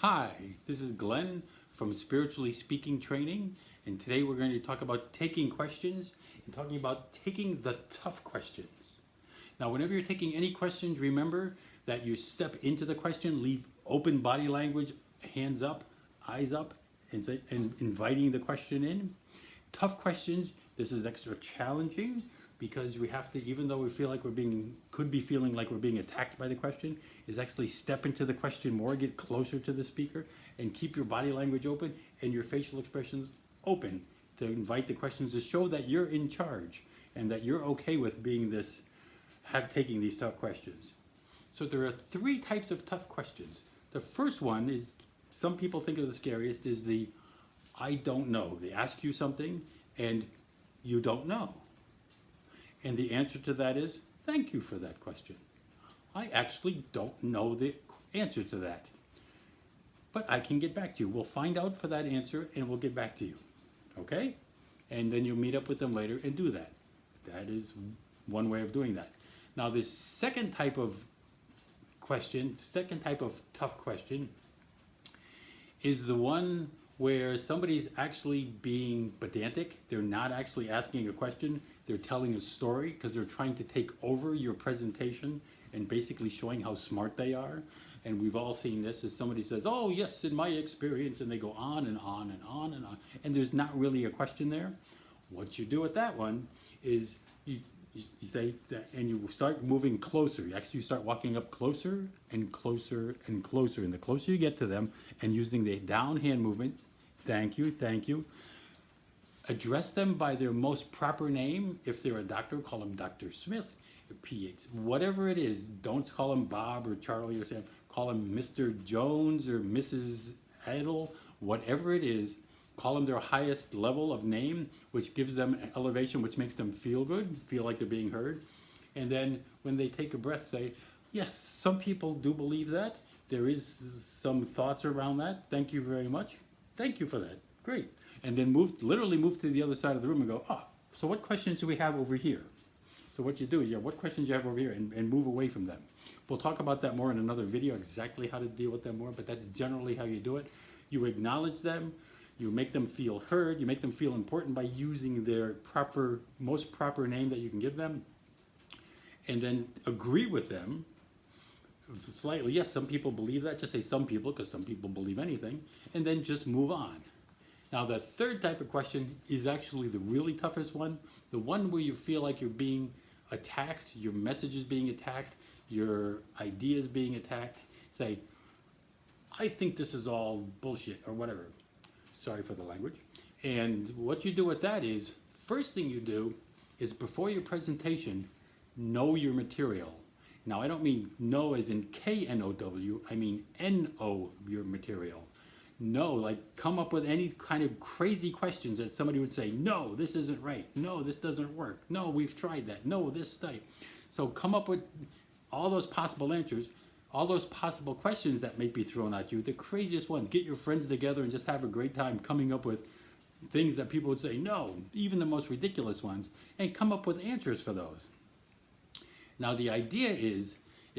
Hi, this is Glenn from Spiritually Speaking Training, and today we're going to talk about taking questions and talking about taking the tough questions. Now, whenever you're taking any questions, remember that you step into the question, leave open body language, hands up, eyes up, and inviting the question in. Tough questions, this is extra challenging because we have to, even though we feel like could be feeling like we're being attacked by the question, is actually step into the question more, get closer to the speaker, and keep your body language open and your facial expressions open to invite the questions to show that you're in charge and that you're okay with being taking these tough questions. So there are three types of tough questions. The first one is, some people think of the scariest, is the I don't know. They ask you something and you don't know. And the answer to that is, thank you for that question. I actually don't know the answer to that, but I can get back to you. We'll find out for that answer and we'll get back to you, okay? And then you'll meet up with them later and do that. That is one way of doing that. Now, the second type of tough question is the one where somebody's actually being pedantic. They're not actually asking a question, they're telling a story because they're trying to take over your presentation and basically showing how smart they are. And we've all seen this as somebody says, oh yes, in my experience, and they go on and on and on and on, and there's not really a question there. What you do with that one is you say that, and you start moving closer. You start walking up closer and closer and closer, and the closer you get to them, and using the down hand movement, thank you, thank you. Address them by their most proper name. If they're a doctor, call them Dr. Smith, or PH, whatever it is. Don't call them Bob or Charlie or Sam. Call them Mr. Jones or Mrs. Idle, whatever it is. Call them their highest level of name, which gives them an elevation, which makes them feel good, feel like they're being heard. And then when they take a breath, say, yes, some people do believe that. There is some thoughts around that. Thank you very much. Thank you for that. Great. And then literally move to the other side of the room and go, so what questions do we have over here? So what you do is, what questions you have over here, and move away from them. We'll talk about that more in another video, exactly how to deal with them more, but that's generally how you do it. You acknowledge them, you make them feel heard, you make them feel important by using their most proper name that you can give them, and then agree with them slightly. Yes, some people believe that. Just say some people, because some people believe anything, and then just move on. Now, the third type of question is actually the really toughest one, the one where you feel like you're being attacked, your message is being attacked, your idea is being attacked. Say, I think this is all bullshit, or whatever. Sorry for the language. And what you do with that is, first thing you do is, before your presentation, know your material. Now, I don't mean know as in K-N-O-W, I mean N-O, your material. No, like come up with any kind of crazy questions that somebody would say, no, this isn't right. No, this doesn't work. No, we've tried that. No, this study. So come up with all those possible answers, all those possible questions that may be thrown at you, the craziest ones. Get your friends together and just have a great time coming up with things that people would say, no, even the most ridiculous ones, and come up with answers for those. Now, the idea is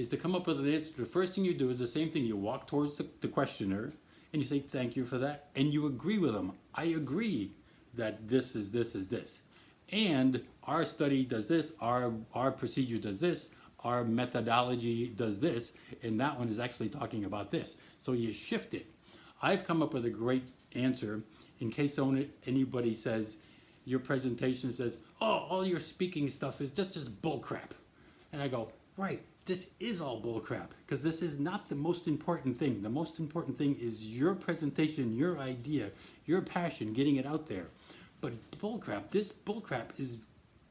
to come up with an answer. The first thing you do is the same thing. You walk towards the questioner, and you say, thank you for that, and you agree with them. I agree that this is this. And our study does this, our procedure does this, our methodology does this, and that one is actually talking about this. So you shift it. I've come up with a great answer in case anybody says, your presentation says, oh, all your speaking stuff is just bull crap. And I go, right. This is all bullcrap, because this is not the most important thing. The most important thing is your presentation, your idea, your passion, getting it out there. But bullcrap, this bullcrap is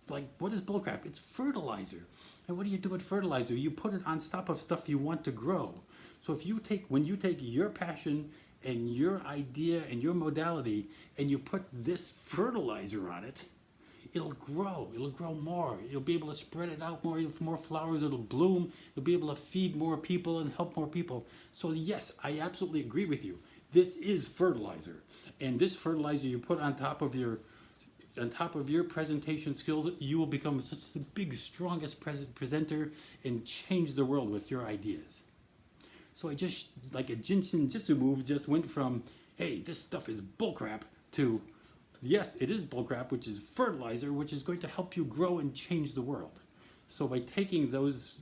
like, what is bullcrap? It's fertilizer. And what do you do with fertilizer? You put it on top of stuff you want to grow. So when you take your passion and your idea and your modality and you put this fertilizer on it, it'll grow more. You'll be able to spread it out more flowers, it'll bloom, you'll be able to feed more people and help more people. So yes, I absolutely agree with you. This is fertilizer. And this fertilizer you put on top of your presentation skills, you will become such the big, strongest presenter and change the world with your ideas. So I just, like a Jinshin move, just went from, hey, this stuff is bullcrap, to, yes, it is bullcrap, which is fertilizer, which is going to help you grow and change the world. So by taking those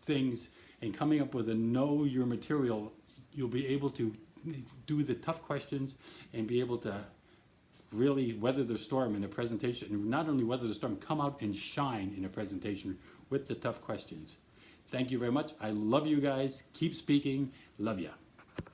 things and coming up with a know your material, you'll be able to do the tough questions and be able to really weather the storm in a presentation, and not only weather the storm, come out and shine in a presentation with the tough questions. Thank you very much. I love you guys. Keep speaking. Love ya.